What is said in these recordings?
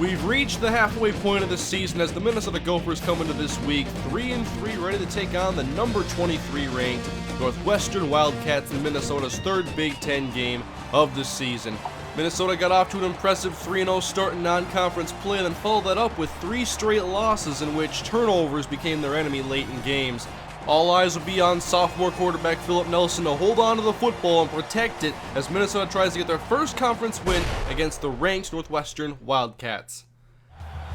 We've reached the halfway point of the season as the Minnesota Gophers come into this week 3-3, ready to take on the number 23 ranked Northwestern Wildcats in Minnesota's third Big Ten game of the season. Minnesota got off to an impressive 3-0 start in non-conference play and then followed that up with 3 straight losses in which turnovers became their enemy late in games. All eyes will be on sophomore quarterback Philip Nelson to hold on to the football and protect it as Minnesota tries to get their first conference win against the ranked Northwestern Wildcats.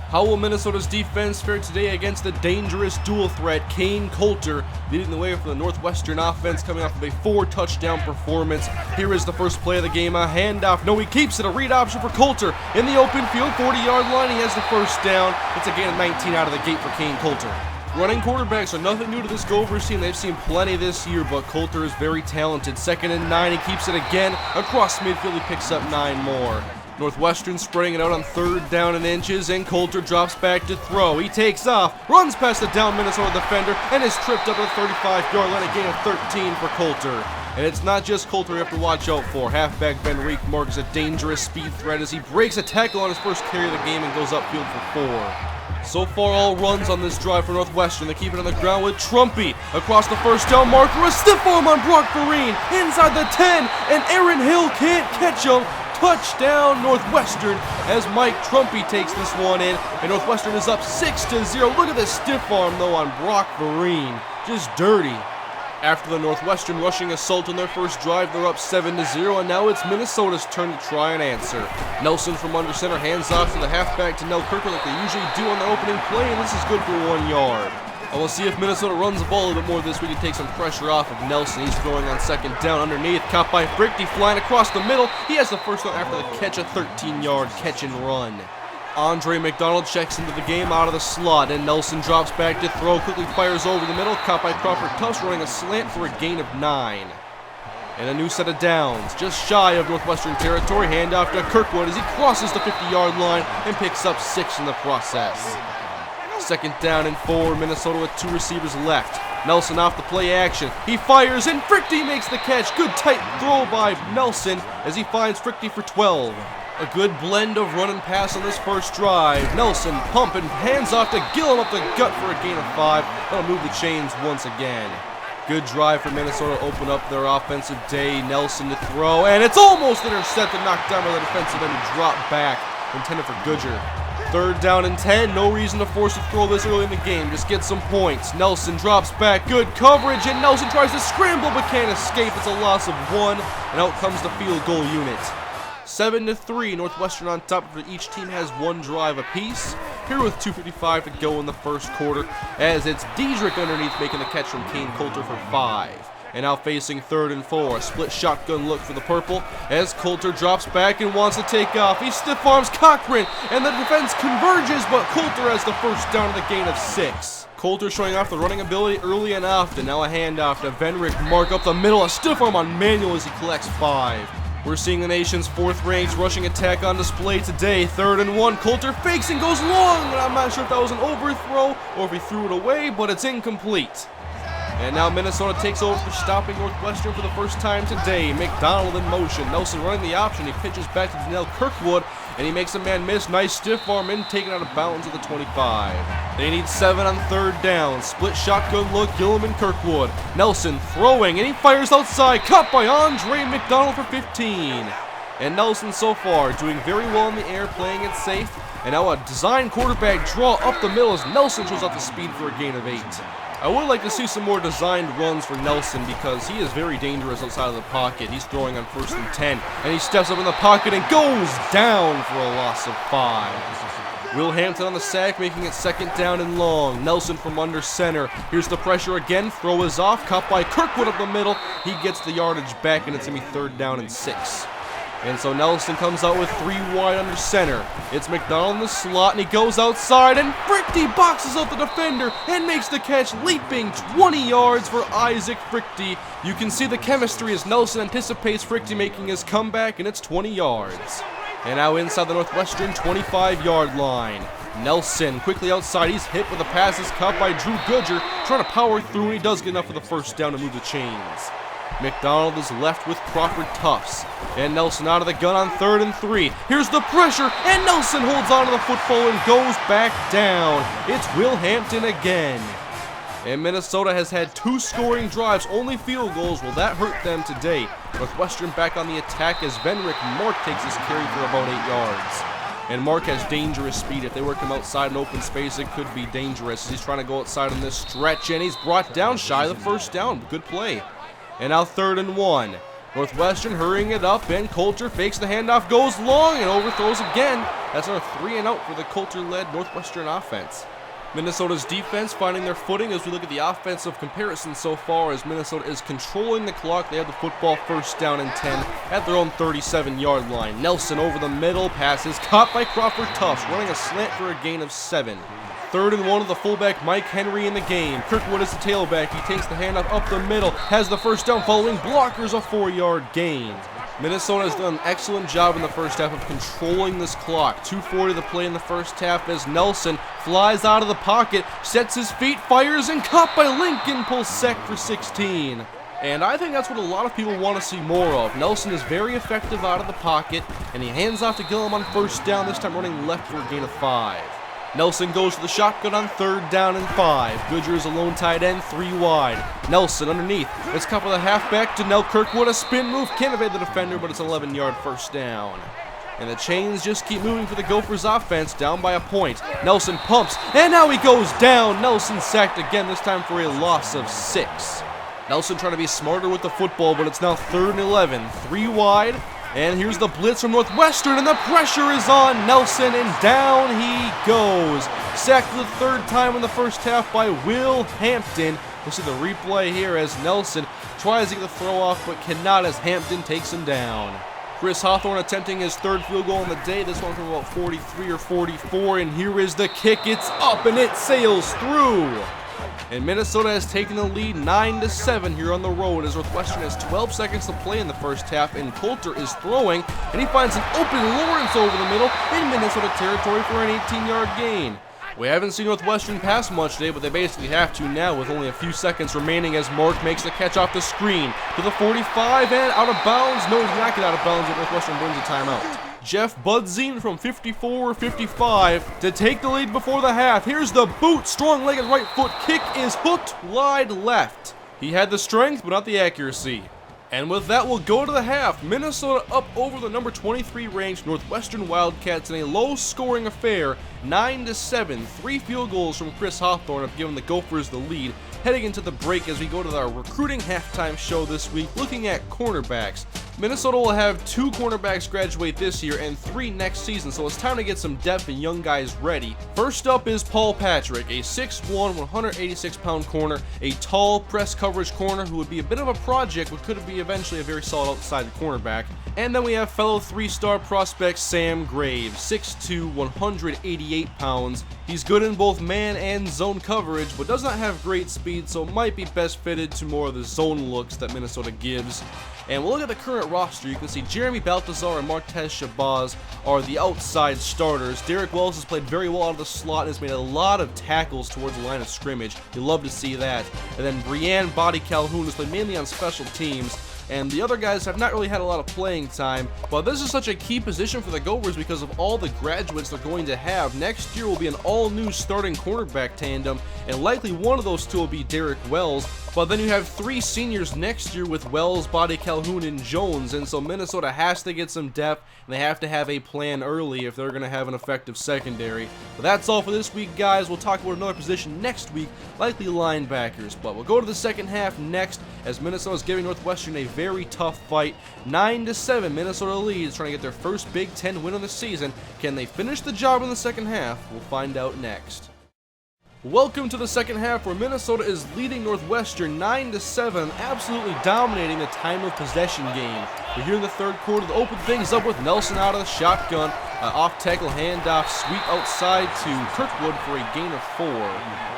How will Minnesota's defense fare today against the dangerous dual threat Kane Coulter, leading the way for the Northwestern offense coming off of a 4-touchdown performance? Here is the first play of the game, a handoff. No, he keeps it, a read option for Coulter in the open field, 40-yard line. He has the first down. It's a gain of 19 out of the gate for Kane Coulter. Running quarterbacks are nothing new to this Gophers team. They've seen plenty this year, but Coulter is very talented. 2nd and 9, he keeps it again. Across midfield, he picks up 9 more. Northwestern spreading it out on 3rd down and inches, and Coulter drops back to throw. He takes off, runs past the down Minnesota defender, and is tripped up at the 35-yard line, a gain of 13 for Coulter. And it's not just Coulter you have to watch out for. Halfback MrHurriicane marks a dangerous speed threat as he breaks a tackle on his first carry of the game and goes upfield for 4. So far, all runs on this drive for Northwestern. They keep it on the ground with Trumpy across the first down marker. A stiff arm on Brock Vereen inside the 10, and Aaron Hill can't catch him. Touchdown Northwestern as Mike Trumpy takes this one in, and Northwestern is up 6-0. Look at this stiff arm though on Brock Vereen, just dirty. After the Northwestern rushing assault on their first drive, they're up 7-0, and now it's Minnesota's turn to try and answer. Nelson from under center hands off to the halfback to Nell Kirkland like they usually do on the opening play, and this is good for 1 yard. And we'll see if Minnesota runs the ball a little bit more this week and take some pressure off of Nelson. He's throwing on 2nd down underneath, caught by Frichty, flying across the middle. He has the first down after the catch, a 13-yard catch and run. Andre McDonald checks into the game out of the slot, and Nelson drops back to throw, quickly fires over the middle, caught by Crawford Tufts, running a slant for a gain of 9. And a new set of downs, just shy of Northwestern territory, handoff to Kirkwood as he crosses the 50-yard line and picks up 6 in the process. 2nd down and 4, Minnesota with 2 receivers left. Nelson off the play action. He fires and Frichty makes the catch. Good tight throw by Nelson as he finds Frichty for 12. A good blend of run and pass on this first drive. Nelson pumping, hands off to Gillum up the gut for a gain of 5. That'll move the chains once again. Good drive for Minnesota to open up their offensive day. Nelson to throw, and it's almost intercepted, knocked down by the defensive end and dropped back, intended for Goodger. 3rd down and 10, no reason to force a throw this early in the game, just get some points. Nelson drops back, good coverage, and Nelson tries to scramble but can't escape. It's a loss of 1, and out comes the field goal unit. 7-3, Northwestern on top of it. Each team has 1 drive apiece. Here with 2:55 to go in the first quarter, as it's Diedrich underneath making the catch from Kane Coulter for 5. And now facing 3rd and 4, a split shotgun look for the purple as Coulter drops back and wants to take off. He stiff arms Cochran, and the defense converges, but Coulter has the first down of the gain of 6. Coulter showing off the running ability early and often. Now a handoff to Venrick, mark up the middle, a stiff arm on Manuel as he collects 5. We're seeing the nation's 4th-ranked rushing attack on display today. 3rd and 1, Coulter fakes and goes long, and I'm not sure if that was an overthrow or if he threw it away, but it's incomplete. And now Minnesota takes over for stopping Northwestern for the first time today. McDonald in motion. Nelson running the option. He pitches back to Nell Kirkwood, and he makes a man miss. Nice stiff arm in, taken out of bounds at the 25. They need 7 on 3rd down. Split shotgun look, Gillum and Kirkwood. Nelson throwing, and he fires outside. Caught by Andre McDonald for 15. And Nelson so far doing very well in the air, playing it safe. And now a design quarterback draw up the middle as Nelson shows off the speed for a gain of 8. I would like to see some more designed runs for Nelson because he is very dangerous outside of the pocket. He's throwing on 1st and 10, and he steps up in the pocket and goes down for a loss of 5. Will Hampton on the sack, making it 2nd down and long. Nelson from under center. Here's the pressure again. Throw is off, caught by Kirkwood up the middle. He gets the yardage back, and it's going to be 3rd down and 6. And so Nelson comes out with 3 wide under center. It's McDonald in the slot, and he goes outside, and Frichty boxes out the defender and makes the catch, leaping 20 yards for Isaac Frichty. You can see the chemistry as Nelson anticipates Frichty making his comeback, and it's 20 yards. And now inside the Northwestern 25-yard line. Nelson quickly outside. He's hit with a pass. Is caught by Drew Goodger, trying to power through, and he does get enough for the first down to move the chains. McDonald is left with Crawford Tufts. And Nelson out of the gun on 3rd and 3. Here's the pressure, and Nelson holds onto the football and goes back down. It's Will Hampton again. And Minnesota has had 2 scoring drives, only field goals. Will that hurt them today? Northwestern back on the attack as Venrick Mark takes his carry for about 8 yards. And Mark has dangerous speed. If they work him outside in open space, it could be dangerous. He's trying to go outside in this stretch, and he's brought down shy of the first down. Good play. And now 3rd and 1. Northwestern hurrying it up, and Coulter fakes the handoff, goes long, and overthrows again. That's another 3 and out for the Coulter-led Northwestern offense. Minnesota's defense finding their footing as we look at the offensive comparison so far, as Minnesota is controlling the clock. They have the football, 1st down and 10 at their own 37-yard line. Nelson over the middle, passes caught by Crawford Tufts, running a slant for a gain of 7. 3rd and 1 of the fullback Mike Henry in the game. Kirkwood is the tailback. He takes the handoff up the middle, has the 1st down following blockers, a 4-yard gain. Minnesota has done an excellent job in the first half of controlling this clock. 2:40 to play in the first half as Nelson flies out of the pocket, sets his feet, fires, and caught by Lincoln, pulls sack for 16. And I think that's what a lot of people want to see more of. Nelson is very effective out of the pocket, and he hands off to Gillum on 1st down, this time running left for a gain of 5. Nelson goes to the shotgun on 3rd down and 5. Goodger is a lone tight end, 3 wide. Nelson underneath. It's cut by the halfback. Janelle Kirkwood, a spin move. Can't evade the defender, but it's an 11-yard 1st down. And the chains just keep moving for the Gophers offense, down by a point. Nelson pumps, and now he goes down. Nelson sacked again, this time for a loss of 6. Nelson trying to be smarter with the football, but it's now 3rd and 11. 3 wide. And here's the blitz from Northwestern, and the pressure is on Nelson, and down he goes. Sacked for the 3rd time in the first half by Will Hampton. We'll see the replay here as Nelson tries to get the throw off, but cannot as Hampton takes him down. Chris Hawthorne attempting his 3rd field goal on the day, this one from about 43 or 44, and here is the kick. It's up, and it sails through. And Minnesota has taken the lead 9-7 here on the road as Northwestern has 12 seconds to play in the first half, and Coulter is throwing, and he finds an open Lawrence over the middle in Minnesota territory for an 18-yard gain. We haven't seen Northwestern pass much today, but they basically have to now with only a few seconds remaining as Mark makes the catch off the screen to the 45 and out of bounds. No, he did not get out of bounds, but Northwestern brings a timeout. Jeff Budzine from 54-55 to take the lead before the half. Here's the boot, strong-legged right foot kick is hooked wide left. He had the strength, but not the accuracy. And with that, we'll go to the half. Minnesota up over the number 23 ranked Northwestern Wildcats in a low-scoring affair, 9-7. 3 field goals from Chris Hawthorne have given the Gophers the lead. Heading into the break as we go to our recruiting halftime show this week, looking at cornerbacks. Minnesota will have 2 cornerbacks graduate this year and 3 next season, so it's time to get some depth and young guys ready. First up is Paul Patrick, a 6'1", 186-pound corner, a tall press coverage corner who would be a bit of a project but could be eventually a very solid outside cornerback. And then we have fellow 3-star prospect Sam Graves, 6'2", 188 pounds. He's good in both man and zone coverage, but does not have great speed, so might be best fitted to more of the zone looks that Minnesota gives. And we'll look at the current roster. You can see Jeremy Baltazar and Martez Shabazz are the outside starters. Derek Wells has played very well out of the slot and has made a lot of tackles towards the line of scrimmage. You love to see that. And then Brianne Body Calhoun has played mainly on special teams. And the other guys have not really had a lot of playing time, but this is such a key position for the Gophers because of all the graduates they're going to have. Next year will be an all-new starting cornerback tandem, and likely one of those 2 will be Derek Wells. But then you have 3 seniors next year with Wells, Body Calhoun, and Jones, and so Minnesota has to get some depth, and they have to have a plan early if they're going to have an effective secondary. But that's all for this week, guys. We'll talk about another position next week, likely linebackers. But we'll go to the second half next as Minnesota's giving Northwestern a very tough fight. 9-7, Minnesota leads, trying to get their first Big Ten win of the season. Can they finish the job in the second half? We'll find out next. Welcome to the second half where Minnesota is leading Northwestern 9-7, absolutely dominating the time of possession game. We're here in the third quarter to open things up with Nelson out of the shotgun, off-tackle handoff, sweep outside to Kirkwood for a gain of 4.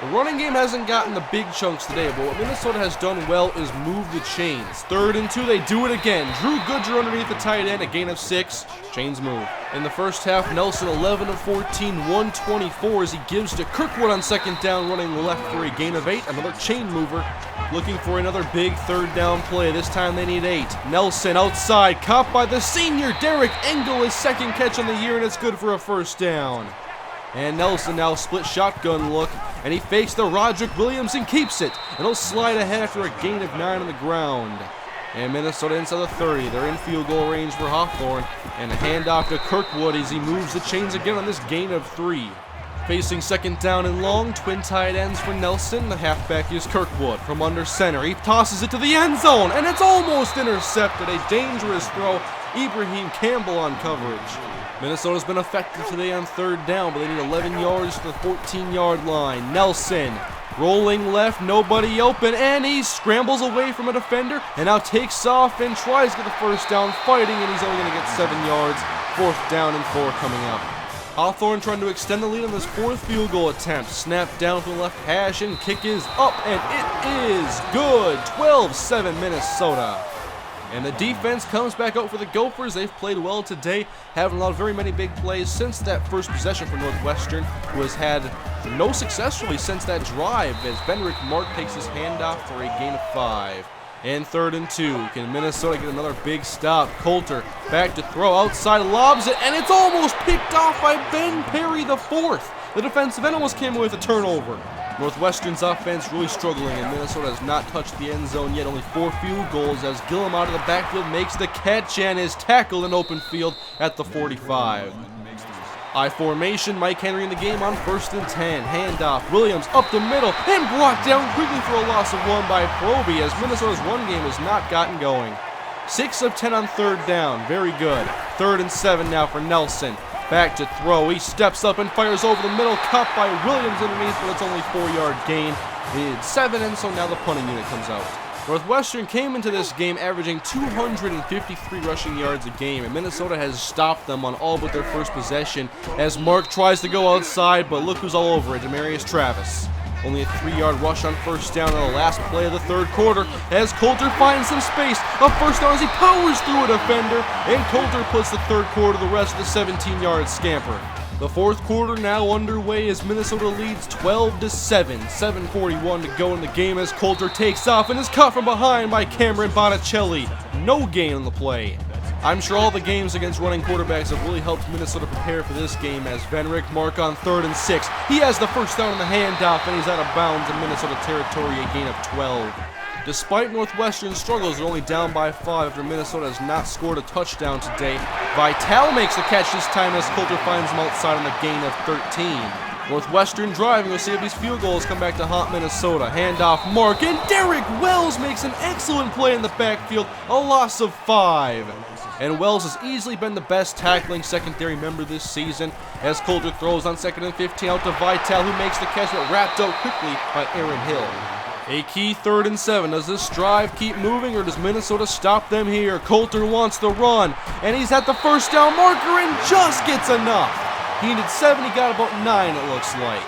The running game hasn't gotten the big chunks today, but what Minnesota has done well is move the chains. 3rd and 2, they do it again. Drew Goodger underneath the tight end, a gain of 6. Chains move. In the first half, Nelson 11 of 14, 124 as he gives to Kirkwood on second down, running left for a gain of 8. Another chain mover, looking for another big third down play. This time they need 8. Nelson outside, caught by the senior Derek Engel, his second catch on the year, and it's good for a first down. And Nelson now split shotgun look, and he fakes the Roderick Williams and keeps it. And he'll slide ahead after a gain of 9 on the ground. And Minnesota inside the 30. They're in field goal range for Hawthorne. And a handoff to Kirkwood as he moves the chains again on this gain of 3. Facing second down and long, twin tight ends for Nelson. The halfback is Kirkwood from under center. He tosses it to the end zone, and it's almost intercepted. A dangerous throw. Ibrahim Campbell on coverage. Minnesota's been effective today on third down, but they need 11 yards to the 14-yard line. Nelson rolling left, nobody open, and he scrambles away from a defender and now takes off and tries to get the first down fighting, and he's only going to get 7 yards. 4th down and 4 coming up. Hawthorne trying to extend the lead on this 4th field goal attempt. Snap down from the left hash and kick is up, and it is good. 12-7 Minnesota. And the defense comes back out for the Gophers. They've played well today, haven't allowed very many big plays since that first possession for Northwestern, who has had no success really since that drive as Benrick Mark takes his handoff for a gain of 5. And 3rd and 2. Can Minnesota get another big stop? Coulter back to throw, outside, lobs it, and it's almost picked off by Ben Perry the 4th. The defensive end almost came away with a turnover. Northwestern's offense really struggling, and Minnesota has not touched the end zone yet. Only 4 field goals as Gillum out of the backfield makes the catch and is tackled in open field at the 45. I formation, Mike Henry in the game on 1st and 10. Handoff, Williams up the middle and brought down quickly for a loss of 1 by Proby as Minnesota's run game has not gotten going. 6 of 10 on third down, very good. 3rd and 7 now for Nelson. Back to throw, he steps up and fires over the middle, caught by Williams underneath, but it's only 4-yard gain. It's 7, and so now the punting unit comes out. Northwestern came into this game averaging 253 rushing yards a game, and Minnesota has stopped them on all but their first possession as Mark tries to go outside, but look who's all over it, Demarius Travis. Only a 3-yard rush on first down on the last play of the 3rd quarter as Coulter finds some space. A first down as he powers through a defender, and Coulter puts the 3rd quarter to the rest of the 17-yard scamper. The 4th quarter now underway as Minnesota leads 12-7. 7:41 to go in the game as Coulter takes off and is caught from behind by Cameron Botticelli. No gain on the play. I'm sure all the games against running quarterbacks have really helped Minnesota prepare for this game as Benrick Mark on 3rd and 6. He has the first down in the handoff and he's out of bounds in Minnesota territory, a gain of 12. Despite Northwestern's struggles, they're only down by 5 after Minnesota has not scored a touchdown today. Vital makes the catch this time as Coulter finds him outside on the gain of 13. Northwestern driving, we'll see if these field goals come back to haunt Minnesota. Handoff Mark, and Derek Wells makes an excellent play in the backfield, a loss of 5. And Wells has easily been the best tackling secondary member this season as Coulter throws on 2nd and 15 out to Vital, who makes the catch but wrapped out quickly by Aaron Hill. A key 3rd and 7. Does this drive keep moving or does Minnesota stop them here? Coulter wants the run, and he's at the first down marker and just gets enough. He needed 7, he got about 9 it looks like.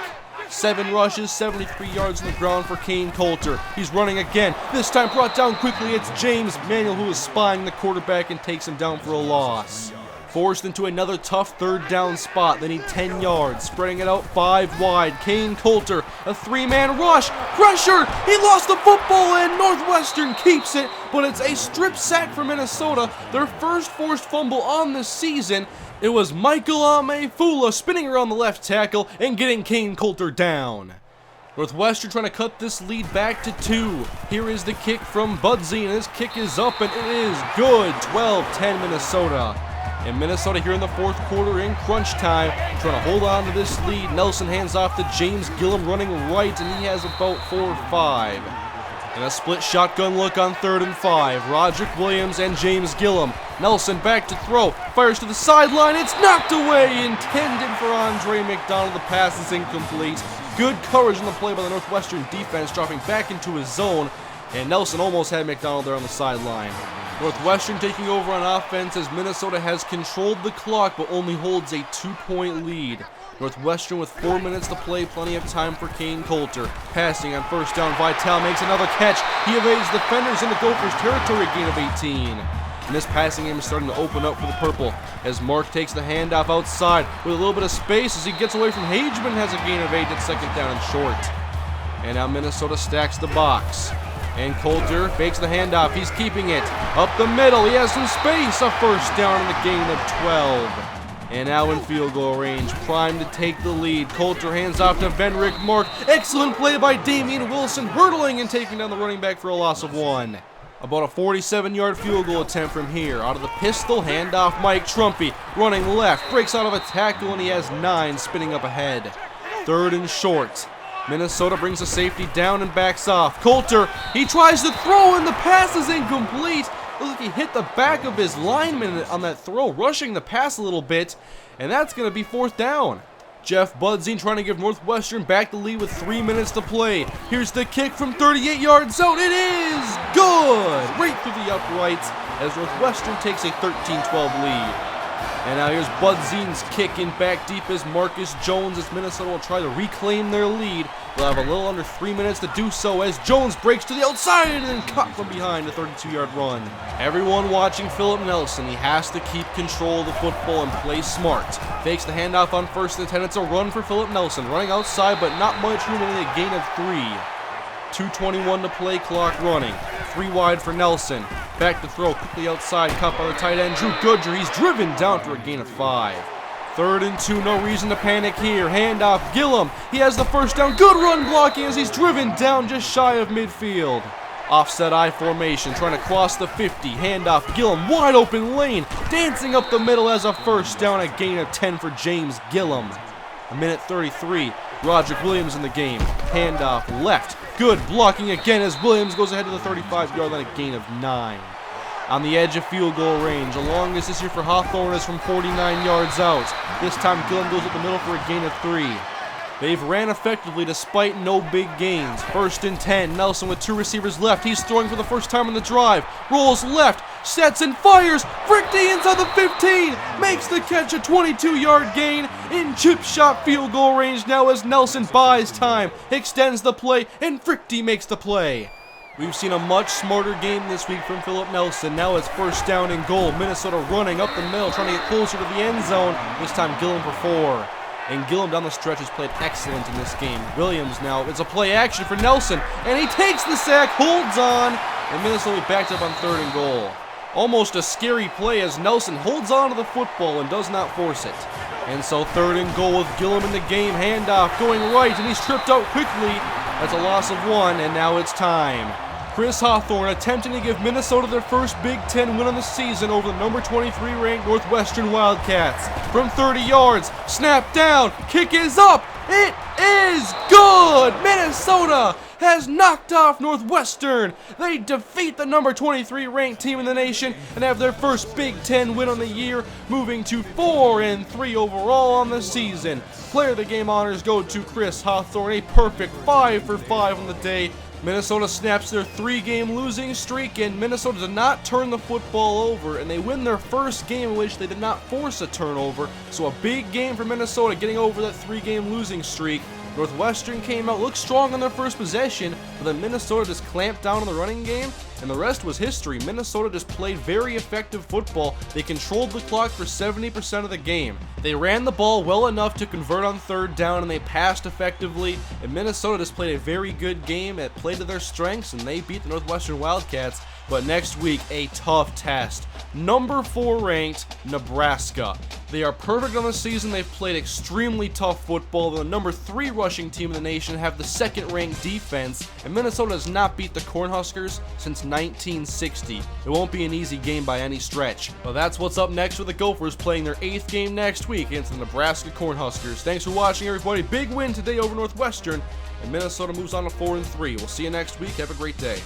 7 rushes, 73 yards on the ground for Kane Coulter. He's running again, this time brought down quickly. It's James Manuel who is spying the quarterback and takes him down for a loss. Forced into another tough 3rd down spot. They need 10 yards, spreading it out 5 wide. Kane Coulter, a 3-man rush, pressure, he lost the football and Northwestern keeps it, but it's a strip sack for Minnesota, their first forced fumble on the season. It was Michael Amefula spinning around the left tackle and getting Kane Coulter down. Northwestern trying to cut this lead back to 2. Here is the kick from Budsey, and his kick is up, and it is good. 12-10 Minnesota. And Minnesota here in the 4th quarter in crunch time, trying to hold on to this lead. Nelson hands off to James Gillum running right, and he has about 4 or 5. And a split shotgun look on 3rd and 5. Roderick Williams and James Gillum. Nelson back to throw, fires to the sideline, it's knocked away, intended for Andre McDonald. The pass is incomplete. Good coverage on the play by the Northwestern defense, dropping back into his zone, and Nelson almost had McDonald there on the sideline. Northwestern taking over on offense as Minnesota has controlled the clock but only holds a 2-point lead. Northwestern with 4 minutes to play, plenty of time for Kane Coulter. Passing on first down, Vital makes another catch. He evades defenders in the Gophers territory, gain of 18. and this passing game is starting to open up for the purple as Mark takes the handoff outside with a little bit of space as he gets away from Hageman, has a gain of 8 at second down and short. And now Minnesota stacks the box. And Coulter fakes the handoff. He's keeping it up the middle. He has some space. A first down and a gain of 12. And now in field goal range, primed to take the lead. Coulter hands off to Venrick Mark. Excellent play by Damian Wilson, hurdling and taking down the running back for a loss of 1. About a 47-yard field goal attempt from here. Out of the pistol, handoff Mike Trumpy. Running left, breaks out of a tackle, and he has 9 spinning up ahead. Third and short. Minnesota brings the safety down and backs off. Coulter, he tries to throw and the pass is incomplete. Looks like he hit the back of his lineman on that throw, rushing the pass a little bit, and that's going to be 4th down. Jeff Budzine trying to give Northwestern back the lead with 3 minutes to play. Here's the kick from 38 yards out. It is good! Right through the uprights as Northwestern takes a 13-12 lead. And now here's Budzine's kick in back deep as Marcus Jones as Minnesota will try to reclaim their lead. They'll have a little under 3 minutes to do so as Jones breaks to the outside and then caught from behind a 32-yard run. Everyone watching Philip Nelson. He has to keep control of the football and play smart. Fakes the handoff on 1st and 10. It's a run for Philip Nelson. Running outside but not much room, only a gain of 3. 2:21 to play clock running. 3 wide for Nelson. Back to throw, quickly outside, caught by the tight end, Drew Goodger. He's driven down for a gain of 5. 3rd and 2, no reason to panic here. Handoff, Gillum. He has the first down. Good run blocking as he's driven down just shy of midfield. Offset I formation, trying to cross the 50. Handoff, Gillum, wide open lane. Dancing up the middle as a first down, a gain of 10 for James Gillum. A minute 33, Roderick Williams in the game. Handoff left. Good blocking again as Williams goes ahead to the 35-yard line, a gain of 9. On the edge of field goal range, the longest this year for Hawthorne is from 49 yards out. This time Gillum goes up the middle for a gain of 3. They've ran effectively despite no big gains. 1st and 10, Nelson with 2 receivers left. He's throwing for the first time on the drive. Rolls left, sets and fires. Frickty inside the 15, makes the catch, a 22-yard gain in chip shot field goal range now as Nelson buys time, extends the play, and Frickty makes the play. We've seen a much smarter game this week from Philip Nelson. Now it's 1st down and goal. Minnesota running up the middle, trying to get closer to the end zone. This time Gillum for 4. And Gillum down the stretch has played excellent in this game. Williams now, it's a play action for Nelson, and he takes the sack, holds on, and Minnesota backed up on 3rd and goal. Almost a scary play as Nelson holds on to the football and does not force it. And so 3rd and goal with Gillum in the game, handoff going right, and he's tripped out quickly. That's a loss of 1, and now it's time. Chris Hawthorne attempting to give Minnesota their first Big Ten win of the season over the number 23 ranked Northwestern Wildcats. From 30 yards, snap down, kick is up, it is good! Minnesota has knocked off Northwestern. They defeat the number 23 ranked team in the nation and have their first Big Ten win on the year, moving to 4-3 overall on the season. Player of the game honors go to Chris Hawthorne, a perfect 5 for 5 on the day. Minnesota snaps their 3-game losing streak, and Minnesota did not turn the football over, and they win their first game in which they did not force a turnover. So a big game for Minnesota, getting over that 3-game losing streak. Northwestern came out, looked strong on their first possession, but then Minnesota just clamped down on the running game, and the rest was history. Minnesota just played very effective football. They controlled the clock for 70% of the game. They ran the ball well enough to convert on 3rd down, and they passed effectively, and Minnesota just played a very good game. It played to their strengths, and they beat the Northwestern Wildcats. But next week, a tough test. Number 4 ranked Nebraska. They are perfect on the season. They've played extremely tough football. The number 3 rushing team in the nation have the 2nd ranked defense, and Minnesota has not beat the Cornhuskers since 1960. It won't be an easy game by any stretch. But that's what's up next with the Gophers playing their 8th game next week against the Nebraska Cornhuskers. Thanks for watching, everybody. Big win today over Northwestern, and Minnesota moves on to 4-3. We'll see you next week. Have a great day.